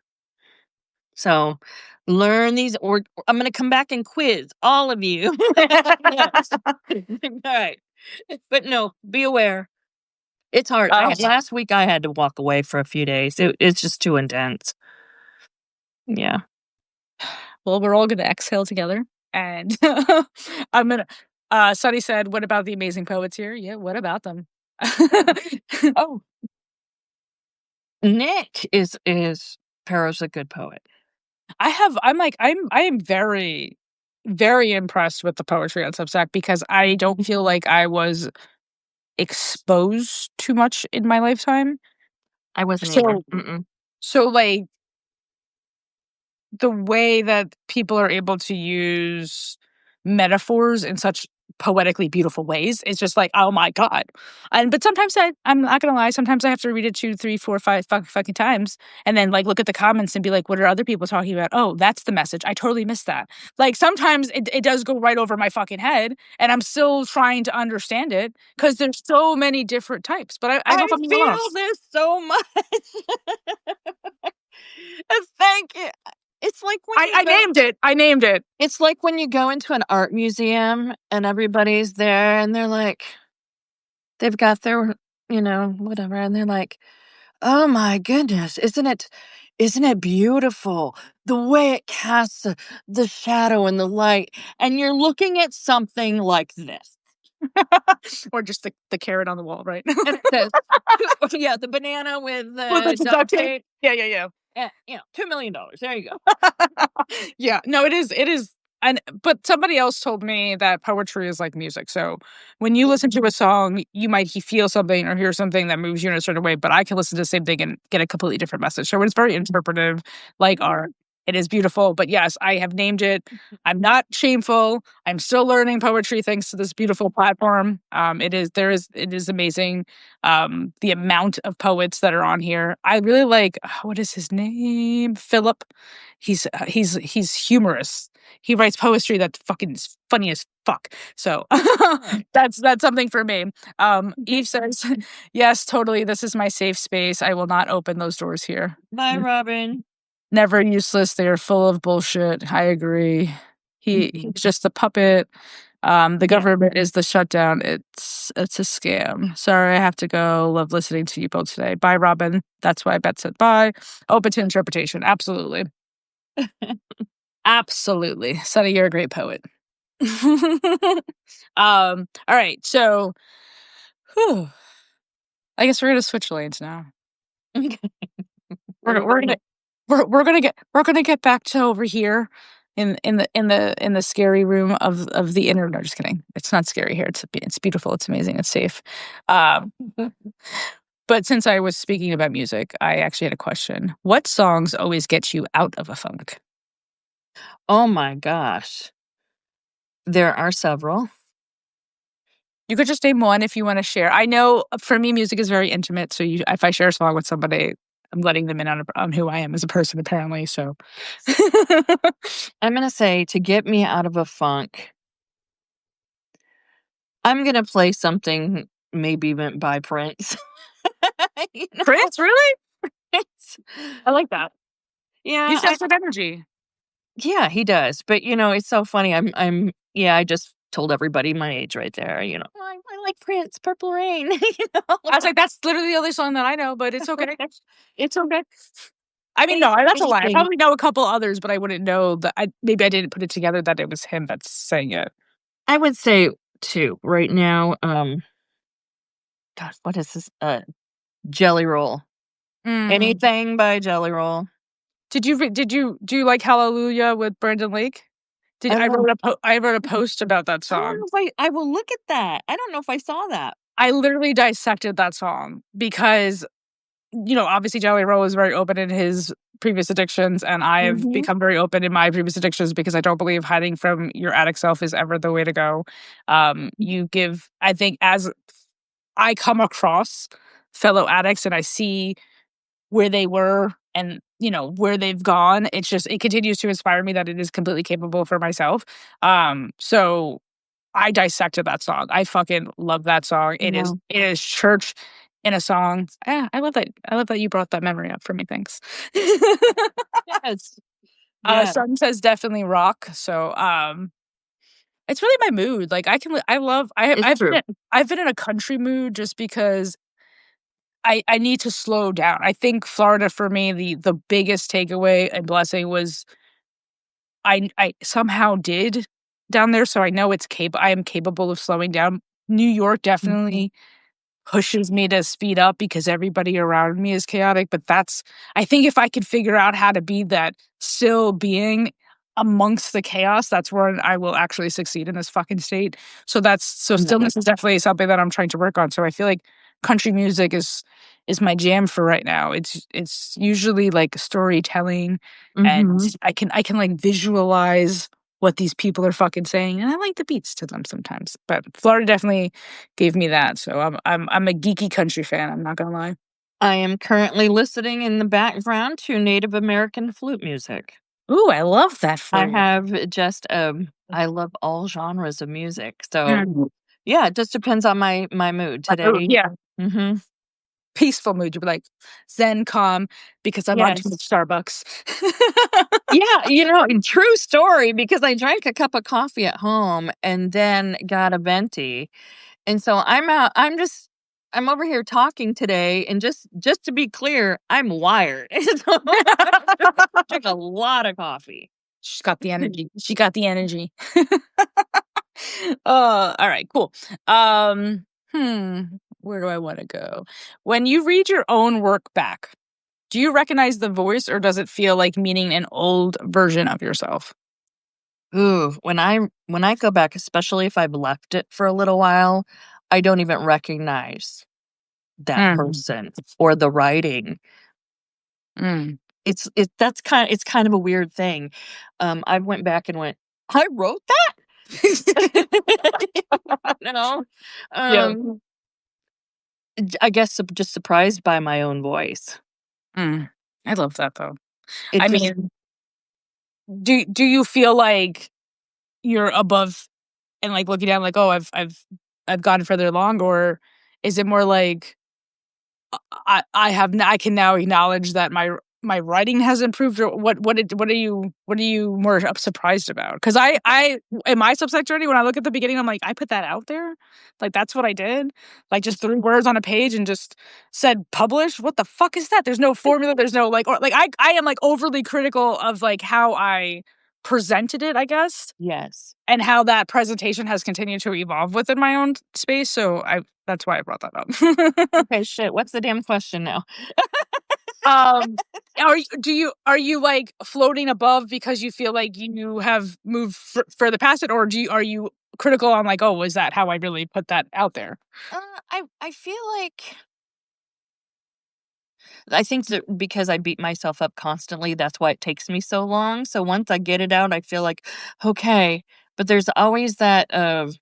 So learn these, or I'm going to come back and quiz all of you. All right. But no, be aware. It's hard. Last week I had to walk away for a few days. It's just too intense. Yeah. Well, we're all going to exhale together. And I'm going to, Sunny said, what about the amazing poets here? Yeah, what about them? Oh. Nick is Perro's a good poet. I am very, very impressed with the poetry on Substack because I don't feel like I was exposed too much in my lifetime. I wasn't either. So, like, the way that people are able to use metaphors in such poetically beautiful ways is just like, oh my God. But sometimes I'm not gonna lie, sometimes I have to read it 2, 3, 4, 5 fucking times and then like look at the comments and be like, what are other people talking about? Oh, that's the message. I totally missed that. Like, sometimes it does go right over my fucking head and I'm still trying to understand it because there's so many different types. But I hope I'm feel this so much. Thank you. It's like when I named it. It's like when you go into an art museum and everybody's there and they're like, they've got their, whatever, and they're like, oh my goodness, isn't it beautiful? The way it casts the shadow and the light, and you're looking at something like this. Or just the carrot on the wall, right? And it says, the banana with the duct tape. Yeah. $2 million. There you go. Yeah, no, it is but somebody else told me that poetry is like music. So when you listen to a song, you might feel something or hear something that moves you in a certain way, but I can listen to the same thing and get a completely different message. So it's very interpretive, like art. It is beautiful. But yes, I have named it. I'm not shameful. I'm still learning poetry thanks to this beautiful platform. It is amazing. The amount of poets that are on here. I really like, what is his name? Philip. He's humorous. He writes poetry that fucking is funny as fuck. So that's something for me. Eve says, yes, totally. This is my safe space. I will not open those doors here. Bye, Robin. Never useless. They are full of bullshit. I agree. He's just a puppet. The government is the shutdown. It's a scam. Sorry, I have to go. Love listening to you both today. Bye, Robin. That's why Beth said bye. Open to interpretation. Absolutely. Absolutely. Sonny, you're a great poet. All right. So whew, I guess we're gonna switch lanes now. We're gonna get back to over here in the scary room of the inner. No, just kidding. It's not scary here. It's beautiful. It's amazing. It's safe. Um, but since I was speaking about music, I actually had a question. What songs always get you out of a funk? Oh my gosh. There are several. You could just name one if you want to share. I know for me, music is very intimate. So if I share a song with somebody, I'm letting them in on who I am as a person, apparently. So I'm going to say to get me out of a funk, I'm going to play something maybe even by Prince. You know, Prince, really? Prince. I like that. Yeah, He's got some energy. yeah, he does. But it's so funny. I just told everybody my age right there. I like Prince, Purple Rain. I was like, that's literally the only song that I know, but it's okay. It's okay. I mean, Any- no, that's a lie. I anything. probably know a couple others, but I wouldn't know that. Maybe I didn't put it together that it was him that's saying it. I would say two right now. Gosh, what is this? Jelly Roll. Anything by Jelly Roll. Did you do you like Hallelujah with Brandon Lake? I love. I wrote a post about that I don't song. know if I will look at that. I don't know if I saw that. I literally dissected that song because obviously Jelly Roll was very open in his previous addictions, and I have Mhm. become very open in my previous addictions because I don't believe hiding from your addict self is ever the way to go. I think as I come across fellow addicts and I see where they were and where they've gone, it continues to inspire me that it is completely capable for myself. So I dissected that song. I fucking love that song. No. It is church in a song. Yeah, I love that. I love that you brought that memory up for me. Thanks. Yes. Yeah. Sun says definitely rock. So it's really my mood. Like I love It's true. I've been in a country mood just because I need to slow down. I think Florida for me, the biggest takeaway and blessing was I somehow did down there, so I know I am capable of slowing down. New York definitely pushes me to speed up because everybody around me is chaotic, but I think if I could figure out how to be that still being amongst the chaos, that's where I will actually succeed in this fucking state. So No. stillness is definitely something that I'm trying to work on. So I feel like country music is my jam for right now. It's usually like storytelling, and Mhm. I can like visualize what these people are fucking saying, and I like the beats to them sometimes. But Florida definitely gave me that, so I'm a geeky country fan. I'm not gonna lie. I am currently listening in the background to Native American flute music. Ooh, I love that I fruit. have just I love all genres of music. So, Mm. yeah, it just depends on my mood Oh, today. yeah, Mhm. peaceful mood. You'd be like zen, calm, because I'm on too Yes. much Starbucks. Yeah, true story because I drank a cup of coffee at home and then got a venti. And so I'm over here talking today and just to be clear, I'm wired. So I drink a lot of coffee. She's got the energy. She got the energy. All right, cool. Where do I want to go? When you read your own work back, do you recognize the voice or does it feel like meeting an old version of yourself? Ooh, when I go back, especially if I've left it for a little while, I don't even recognize that Mm, person or the writing. mm. It's kind of a weird thing. I went back and went, "I wrote that?" You know? Yeah. Um, I guess just surprised by my own voice. Mm. I love that though. It I just mean, do you feel like you're above and like looking down like, oh, I've gotten further along, or is it more like I can now acknowledge that my writing has improved, or what are you more surprised about? Because I in my Substack journey, when I look at the beginning, I'm like, I put that out there, like that's what I did, like just 3 words on a page and just said publish. What the fuck is that? There's no formula. There's no like, or like I am like overly critical of like how I presented it, I guess, yes. and how that presentation has continued to evolve within my own space. So I that's why I brought that up. Okay, shit, what's the damn question now? Um, are you, like, floating above because you feel like you have moved further past it, or are you critical on, like, "Oh, was that how I really put that out there?" I feel like I think that because I beat myself up constantly, that's why it takes me so long. So once I get it out, I feel like, okay. But there's always that of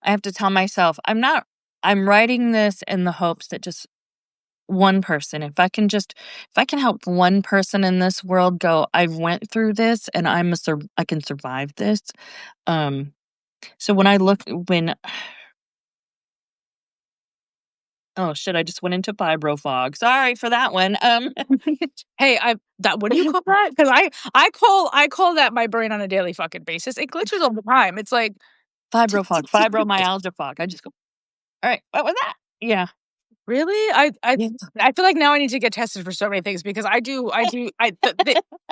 I have to tell myself, I'm writing this in the hopes that just one person, if I can help one person in this world go, I went through this and I can survive this. Um, so when oh shit, I just went into fibro fog. Sorry for that one. Hey, I that what do you call that? Because I call that my brain on a daily fucking basis. It glitches all the time. It's like tick, Fibro fog, tick, tick, tick, tick. fibromyalgia fog. I just go, all right, what was that? Yeah. Really? Yeah. I feel like now I need to get tested for so many things because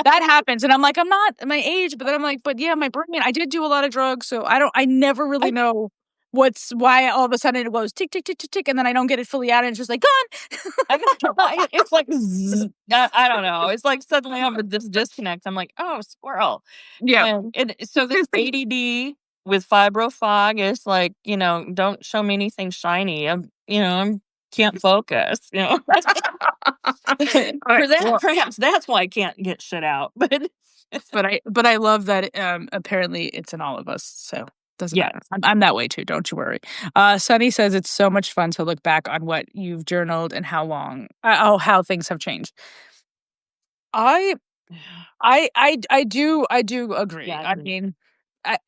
that happens and I'm like, I'm not my age, but then I'm like, but yeah, my brain, I did do a lot of drugs, so I never really I know why all of a sudden it goes tick tick tick tick tick and then I don't get it fully out and it's just like gone. I know, it's like zzz, I don't know. It's like suddenly I have this disconnect. I'm like, oh, squirrel. Yeah. And so this ADD with fibro fog is like, don't show me anything shiny. I'm can't focus. All right. For that, Well, perhaps that's why I can't get shit out. But but I love that apparently it's in all of us. So doesn't yeah, matter. I'm that way too. Don't you worry. Sunny says it's so much fun to look back on what you've journaled and how things have changed. I I do agree. yeah, I I agree. mean, I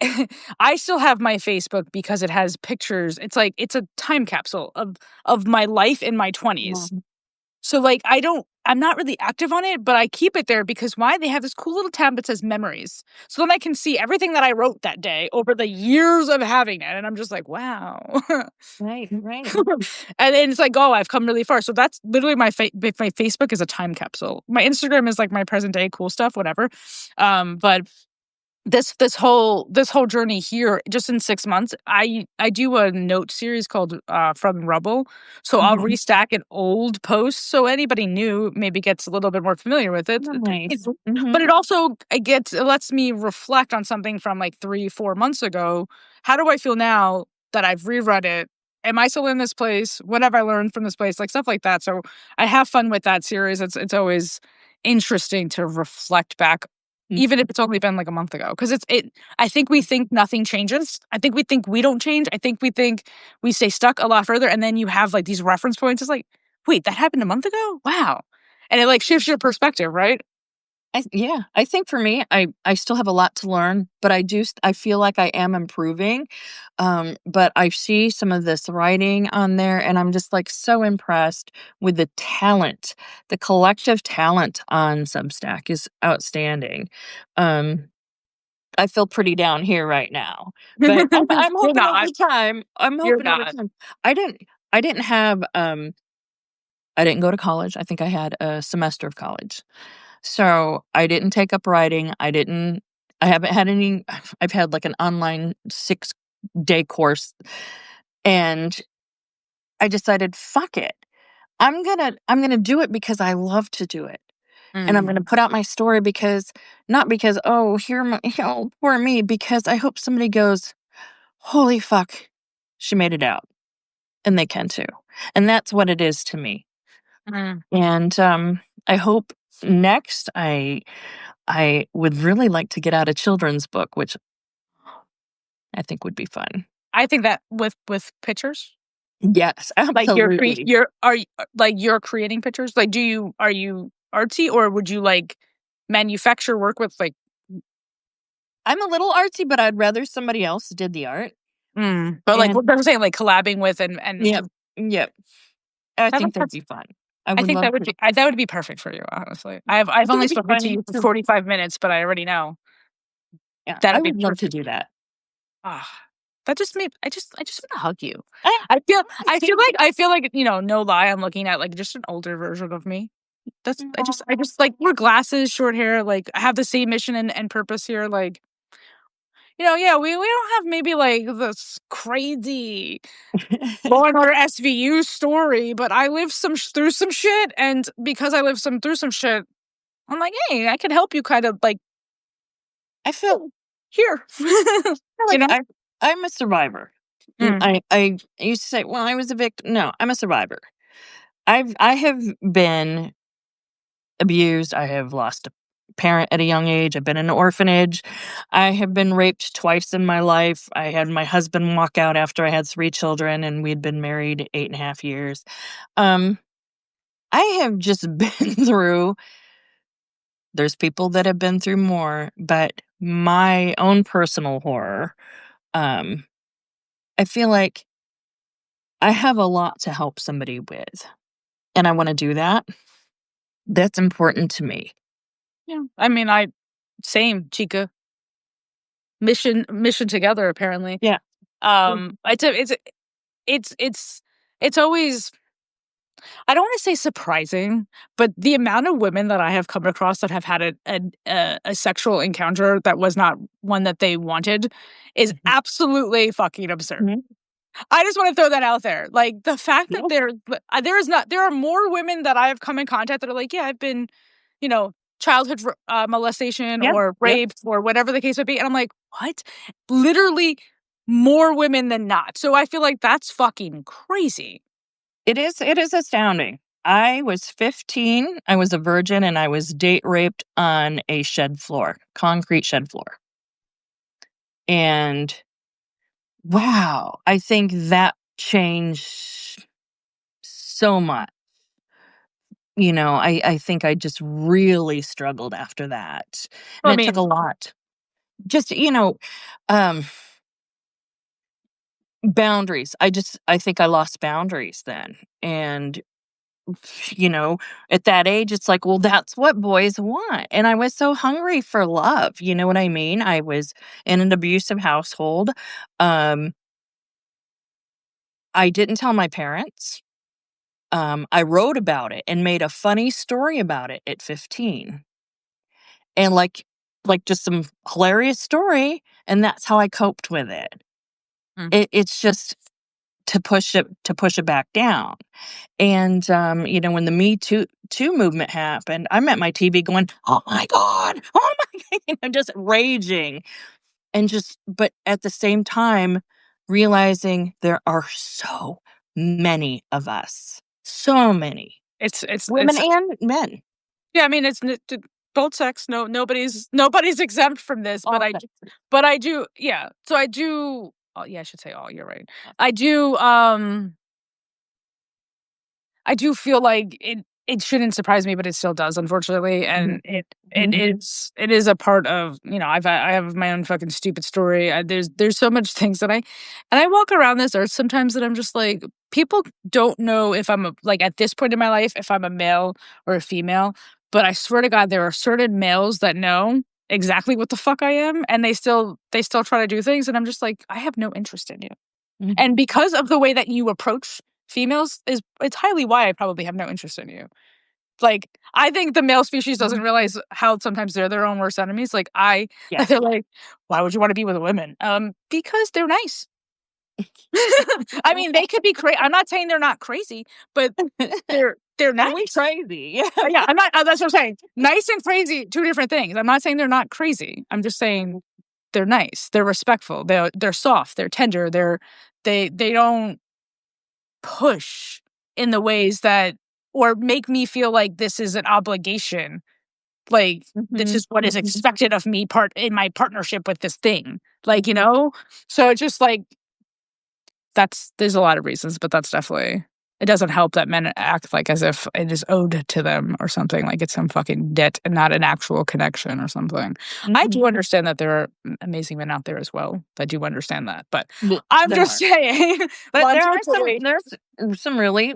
I still have my Facebook because it has pictures. It's like it's a time capsule of my life in my Yeah. 20s. So like I'm not really active on it, but I keep it there because why? They have this cool little tab that says memories. So then I can see everything that I wrote that day over the years of having it. And I'm just like, wow. Right, right. And then it's like, oh, I've come really far. So that's literally my Facebook is a time capsule. My Instagram is like my present day cool stuff, whatever. But this whole journey here just in 6 months, I do a note series called From Rubble, so I'll Mhm. restack an old post so anybody new maybe gets a little bit more familiar with it. Nice. Hmm. But it lets me reflect on something from like 3-4 months ago. How do I feel now that I've reread it? Am I still in this place? What have I learned from this place? Like stuff like that. So I have fun with that series. It's always interesting to reflect back even if it's only been like a month ago, because I think we think nothing changes. I think we think we don't change. I think we think we stay stuck a lot further, and then you have, like, these reference points. It's like, "Wait, that happened a month ago? Wow." And it, like, shifts your perspective, right? Yeah, I think for me, I still have a lot to learn, but I feel like I am improving. But I see some of this writing on there, and I'm just like so impressed with the talent. The collective talent on Substack is outstanding. Um, I feel pretty down here right now, but I'm You're hoping over not. time. I'm You're hoping over not. time. I didn't I didn't have I didn't go to college. I think I had a semester of college. So, I didn't take up writing. I haven't had any I've had, like, an online six-day course, and I decided, "Fuck it. I'm gonna do it because I love to do it." And I'm gonna put out my story because not because, "Oh, here my oh, poor me," because I hope somebody goes, "Holy fuck, she made it out." And they can too. And that's what it is to me. Mm. And, I hope next I would really like to get out a children's book, which I think would be fun. I think that with pictures, Yes, like absolutely. like you're creating pictures. Like, are you artsy, or would you like manufacture work with like? I'm a little artsy, but I'd rather somebody else did the art. But like And what I'm saying, like collabing with yep, yep. I I think think that'd that's be fun. I I would think love to. that would be perfect for you. Honestly, I I've think only it'd be spoken to fun you for to 45 minutes, but I already know yeah, I that'd be would love to perfect. do that. Ah, that just made I just want to hug you. I I feel like, no lie, I'm looking at like just an older version of me. That's I just like wear glasses, short hair, like I have the same mission and purpose here. Like, yeah, we don't have maybe like this crazy Law and Order SVU story, but I lived through some shit, and because I lived through some shit, I'm like, hey, I can help you kind of like I feel here. you like know? I'm a survivor. Mm. I used to say, "Well, I was a victim." No, I'm a survivor. I have been abused. I have lost a parent at a young age. I've been in an orphanage. I have been raped twice in my life. I had my husband walk out after I had 3 children, and we'd been married 8.5 years. Um, I have just been through there's people that have been through more, but my own personal horror, um, I feel like I have a lot to help somebody with, and I wanna do that. That's important to me. Yeah. I mean, same, chica. Mission together, apparently. Yeah. It's always, I don't want to say surprising, but the amount of women that I have come across that have had a sexual encounter that was not one that they wanted is Mhm. absolutely fucking absurd. Mhm. I just want to throw that out there. Like the fact that No. there are more women that I have come in contact that are like, yeah, I've been, you know, childhood molestation Yeah. or Yep. raped or whatever the case would be. And I'm like, what? Literally more women than not. So I feel like that's fucking crazy. It is astounding. I was 15, I was a virgin, and I was date raped on a shed floor, concrete shed floor. And wow, I think that changed so much. I think I just really struggled after that. And I it took a mean, lot. Just, um, boundaries. I think I lost boundaries then. And you know, at that age, it's like, well, that's what boys want. And I was so hungry for love. You know what I mean? I was in an abusive household. Um, I didn't tell my parents. I wrote about it and made a funny story about it at 15. And like just some hilarious story. And that's how I coped with it. mm, It's just to push it back down. And, when the Me Too movement happened, I'm at my TV going, "Oh my god. Oh my god," just raging and but at the same time, realizing there are so many of us. So many. Women it's and men. yeah. I mean, both sex. No, nobody's exempt from this. All sex. But I do. Yeah. So I do. Oh, yeah, I should say all. You're right. I do. I do feel like it shouldn't surprise me, but it still does, unfortunately, Mhm, and mhm. it is a part of, I have my own fucking stupid story. There's so much things and I walk around this earth sometimes that I'm just like, people don't know if like at this point in my life if I'm a male or a female, but I swear to God there are certain males that know exactly what the fuck I am, and they still try to do things, and I'm just like, I have no interest in you. Mhm, And because of the way that you approach females it's highly why I probably have no interest in you. Like, I think the male species doesn't mhm. realize how sometimes they're their own worst enemies. Like, Yes. they're like, "Why would you wanna be with a woman?" Because they're nice. I mean, they could be I'm not saying they're not crazy, but they're nice. We crazy. Yeah. Yeah, I'm not. That's what I'm saying. Nice and crazy, two different things. I'm not saying they're not crazy. I'm just saying they're nice. They're respectful. They're soft. They're tender. They don't push in the ways that or make me feel like this is an obligation. Like this is what is expected of me in my partnership with this thing. Like, so it's just like there's a lot of reasons, but that's definitely it doesn't help that men act like as if it is owed to them or something, like it's some fucking debt and not an actual connection or something. I do understand that there are amazing men out there as well. I do understand that, but I'm just saying. But there's some really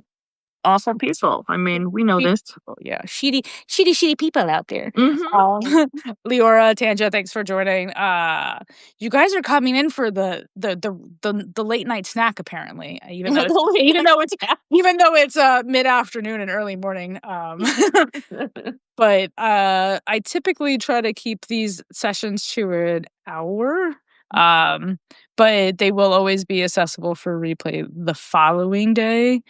awesome people. I mean, we know this. Yeah, shitty people out there. Leora, Tanja, thanks for joining. You guys are coming in for the late night snack, apparently. Even though it's mid afternoon and early morning. But I typically try to keep these sessions to an hour. But they will always be accessible for replay the following day.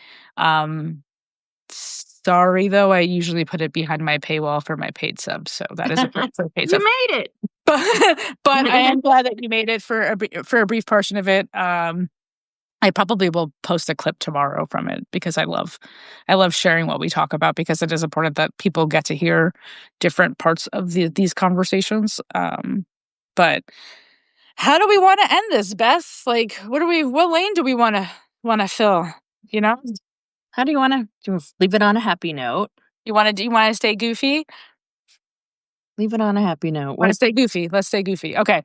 Sorry, though, I usually put it behind my paywall for my paid subs, so that is a paid sub. You made it, but I am glad that you made it for a brief portion of it. I probably will post a clip tomorrow from it because I love sharing what we talk about because it is important that people get to hear different parts of these conversations. But how do we want to end this, Beth? Like, what lane do we want to fill? How do you want to leave it on a happy note? Do you want to stay goofy? Leave it on a happy note. Let's stay goofy. Okay.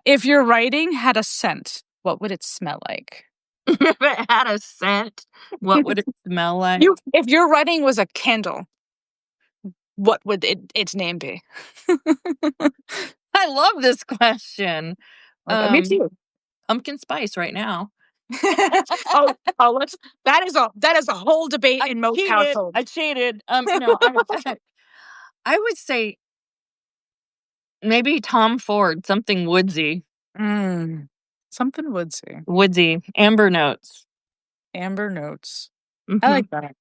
If your writing had a scent, what would it smell like? If it had a scent, what would it smell like? If your writing was a candle, what would its name be? I love this question. Me too. Pumpkin spice right now. That is a whole debate in most households. I cheated. I would say maybe Tom Ford, something woodsy. Something woodsy. Woodsy. Amber notes. I like that.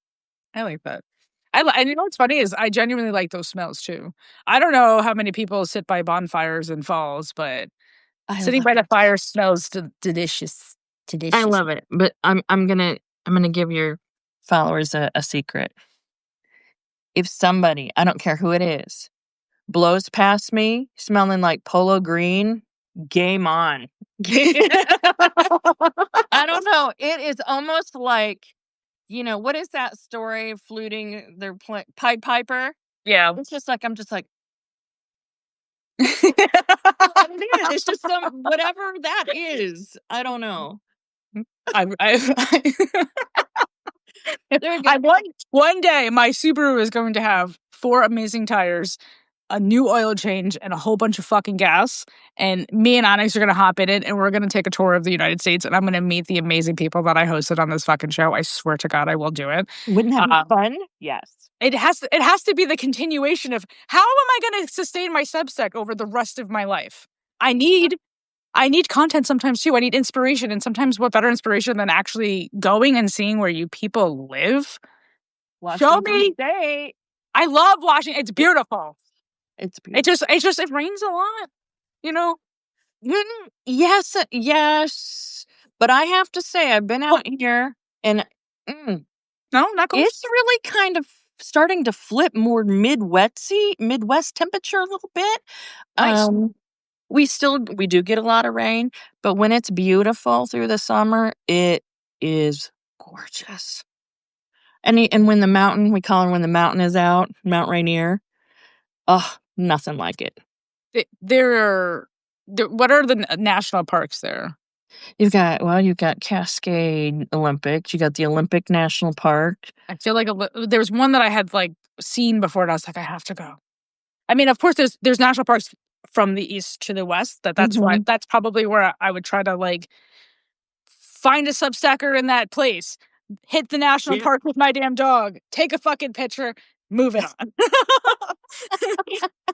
And you know what's funny is I genuinely like those smells too. I don't know how many people sit by bonfires in falls, but sitting by the fire smells delicious. I love it, but I'm gonna give your followers a secret. If somebody, I don't care who it is, blows past me smelling like polo green, game on. I don't know. It is almost like, what is that story of fluting their Pied Piper? Yeah. It's just like, I'm just like, it's just whatever that is. I don't know. One day my Subaru is going to have 4 amazing tires, a new oil change, and a whole bunch of fucking gas. And me and Onyx are going to hop in it, and we're going to take a tour of the United States, and I'm going to meet the amazing people that I hosted on this fucking show. I swear to God, I will do it. Wouldn't that be fun? Yes. It has to be the continuation of how am I going to sustain my Substack over the rest of my life? I need content sometimes too. I need inspiration, and sometimes what better inspiration than actually going and seeing where you people live? Show me. I love Washington. It's beautiful. It's beautiful. It rains a lot, Yes. But I have to say, I've been out here, and no, not cool. It's really kind of starting to flip more Midwest temperature a little bit. Nice. We do get a lot of rain, but when it's beautiful through the summer, it is gorgeous. And when the mountain, we call it when the mountain is out, Mount Rainier. Oh, nothing like it. What are the national parks there? You've got Cascade Olympics. You got the Olympic National Park. I feel like there was one that I had seen before, and I was like, I have to go. I mean, of course, there's national parks from the east to the west. That's why that's probably where I would try to find a Substacker in that place, hit the national park with my damn dog, take a fucking picture, moving on.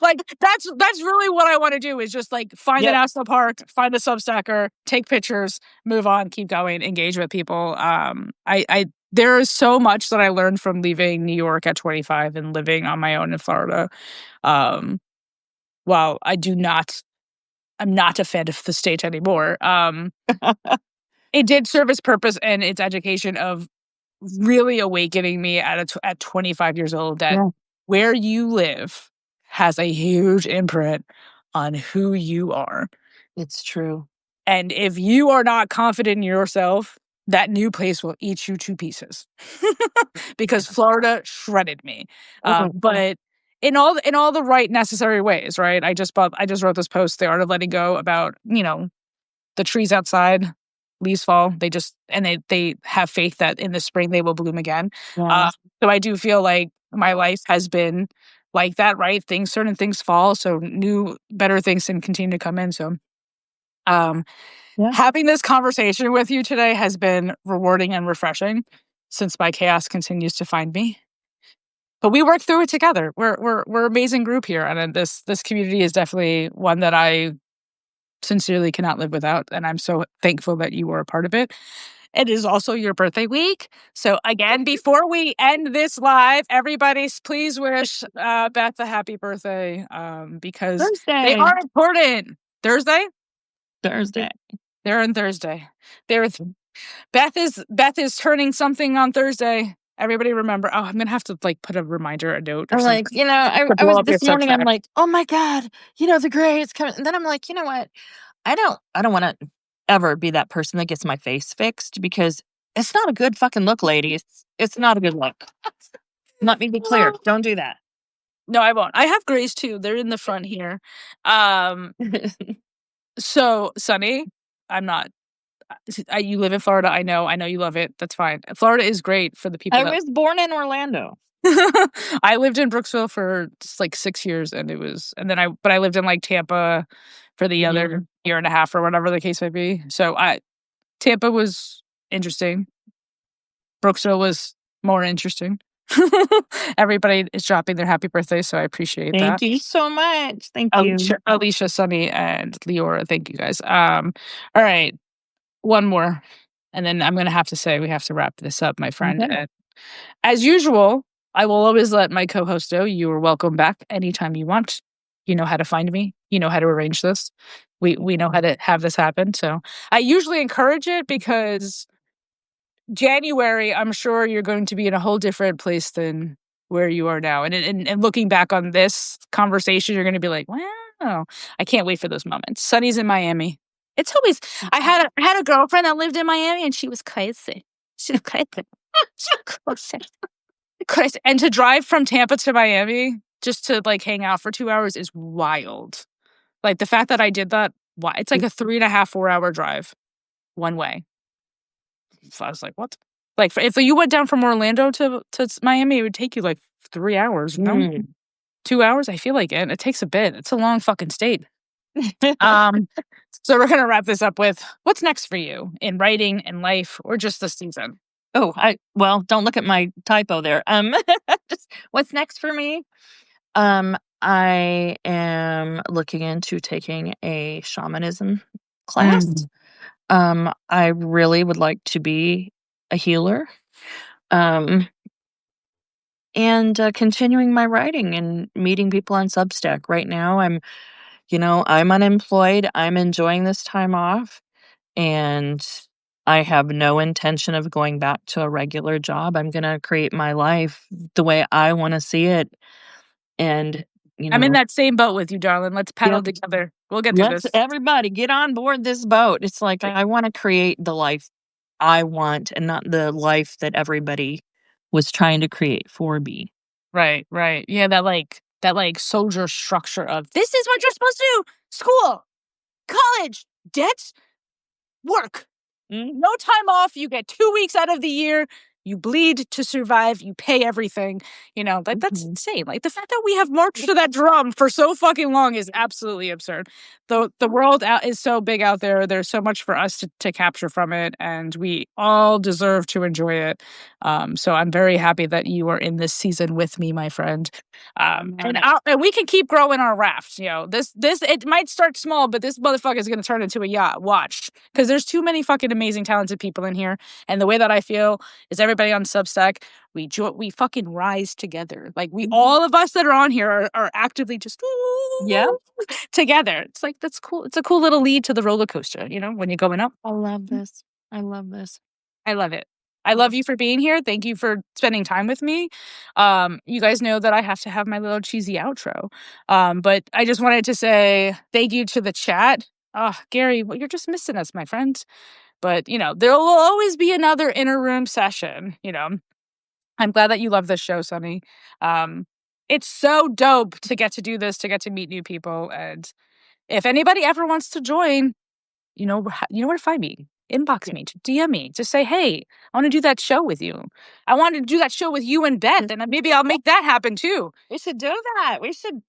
Like that's really what I want to do is just like find the national park, find the Substacker, take pictures, move on, keep going, engage with people. I there is so much that I learned from leaving New York at 25 and living on my own in Florida. While I'm not a fan of the state anymore. It did serve its purpose and its education of really awakening me at 25 years old that where you live has a huge imprint on who you are. It's true. And if you are not confident in yourself, that new place will eat you to pieces. Because Florida shredded me. But in all the right necessary ways, right? I just wrote this post, The Art of Letting Go, about, the trees outside, leaves fall. They have faith that in the spring they will bloom again. So I do feel like my life has been like that, right? Certain things fall, so new, better things can continue to come in. So, having this conversation with you today has been rewarding and refreshing, since my chaos continues to find me. But we work through it together. We're an amazing group here, and this community is definitely one that I sincerely cannot live without, and I'm so thankful that you were a part of it. It is also your birthday week. So again, before we end this live, everybody please wish Beth a happy birthday, because they are important. Thursday? They're on Thursday. Beth is turning something on Thursday. Everybody remember. Oh, I'm going to have to put a reminder, a note or something. I was this morning, I'm like, oh my God, the gray is coming. And then I'm like, you know what? I don't want to ever be that person that gets my face fixed, because it's not a good fucking look, ladies. It's not a good look. Let me be clear. Don't do that. No, I won't. I have grays too. They're in the front here. So, Sunny, I'm not. You live in Florida. I know you love it. That's fine. Florida is great for the people. I was born in Orlando. I lived in Brooksville for just 6 years, and I lived in Tampa for the other year and a half, or whatever the case may be. So Tampa was interesting. Brooksville was more interesting. Everybody is dropping their happy birthday, so I appreciate that. Thank you so much. Thank you. Alicia, Sunny, and Leora, thank you guys. All right. One more, and then I'm going to have to say we have to wrap this up, my friend. Okay. As usual, I will always let my co-host know you are welcome back anytime you want. You know how to find me. You know how to arrange this. We know how to have this happen. So I usually encourage it, because January, I'm sure you're going to be in a whole different place than where you are now. And looking back on this conversation, you're going to be like, wow, I can't wait for those moments. Sunny's in Miami. It's always, I had a girlfriend that lived in Miami, and she was crazy. She was crazy. Crazy. And to drive from Tampa to Miami just to hang out for 2 hours is wild. The fact that I did that, it's like a 3.5, 4-hour drive one way. So I was like, what? If you went down from Orlando to Miami, it would take you 3 hours. No, 2 hours. I feel like it takes a bit. It's a long fucking state. So we're gonna wrap this up with what's next for you in writing and life, or just this season. Oh, don't look at my typo there. Just what's next for me? I am looking into taking a shamanism class. I really would like to be a healer. And continuing my writing and meeting people on Substack. Right now, I'm unemployed. I'm enjoying this time off, and I have no intention of going back to a regular job. I'm going to create my life the way I want to see it. And, I'm in that same boat with you, darling. Let's paddle together. We'll get through this. Everybody get on board this boat. It's like, I want to create the life I want, and not the life that everybody was trying to create for me. Right. Yeah, that soldier structure of, this is what you're supposed to do. School, college, debt, work. No time off. You get 2 weeks out of the year. You bleed to survive. You pay everything. That's insane. Like, the fact that we have marched to that drum for so fucking long is absolutely absurd. The world is so big out there. There's so much for us to capture from it, and we all deserve to enjoy it. So I'm very happy that you are in this season with me, my friend. And we can keep growing our raft. This it might start small, but this motherfucker is going to turn into a yacht. Watch, because there's too many fucking amazing, talented people in here. And the way that I feel is everybody on Substack, we fucking rise together. Like, all of us that are on here are actively just together. It's like, that's cool. It's a cool little lead to the roller coaster. When you're going up. I love this. I love this. I love it. I love you for being here. Thank you for spending time with me. You guys know that I have to have my little cheesy outro. But I just wanted to say thank you to the chat. Gary, well, you're just missing us, my friend. But, there will always be another inner room session. I'm glad that you love this show, Sunny. It's so dope to get to do this, to get to meet new people. And if anybody ever wants to join, you know where to find me. Inbox me, DM me, just say, hey, I want to do that show with you. I want to do that show with you and Beth, and maybe I'll make that happen too. We should do that. We should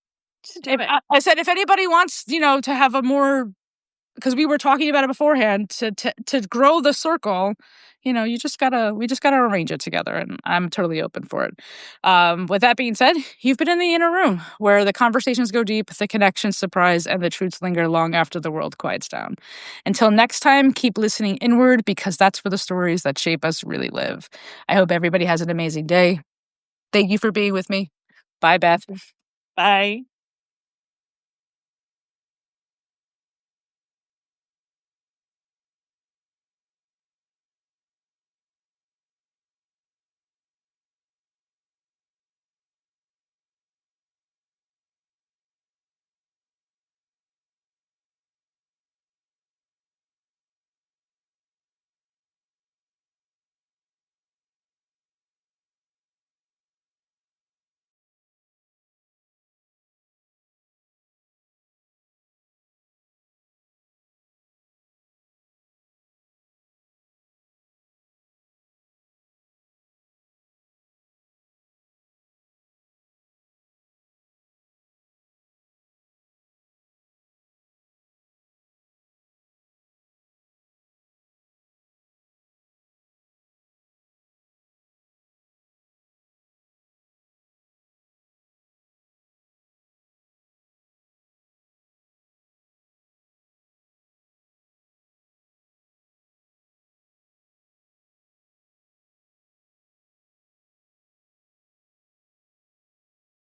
do it. I said, if anybody wants, to have a more, because we were talking about it beforehand, to grow the circle, we just gotta arrange it together, and I'm totally open for it. With that being said, you've been in the inner room, where the conversations go deep, the connections surprise, and the truths linger long after the world quiets down. Until next time, keep listening inward, because that's where the stories that shape us really live. I hope everybody has an amazing day. Thank you for being with me. Bye, Beth. Bye.